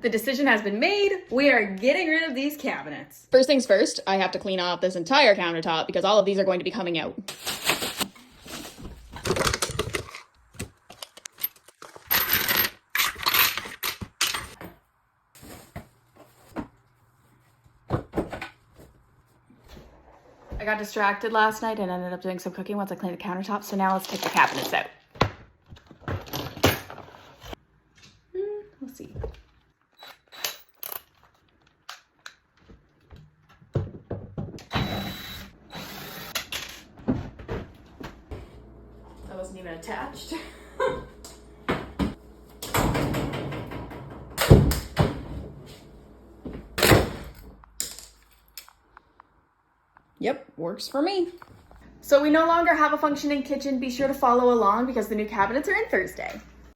The decision has been made. We are getting rid of these cabinets. First things first, I have to clean off this entire countertop because all of these are going to be coming out. I got distracted last night and ended up doing some cooking once I cleaned the countertop, so now let's take the cabinets out. We'll see. That wasn't even attached. Yep, works for me. So we no longer have a functioning kitchen. Be sure to follow along because the new cabinets are in Thursday.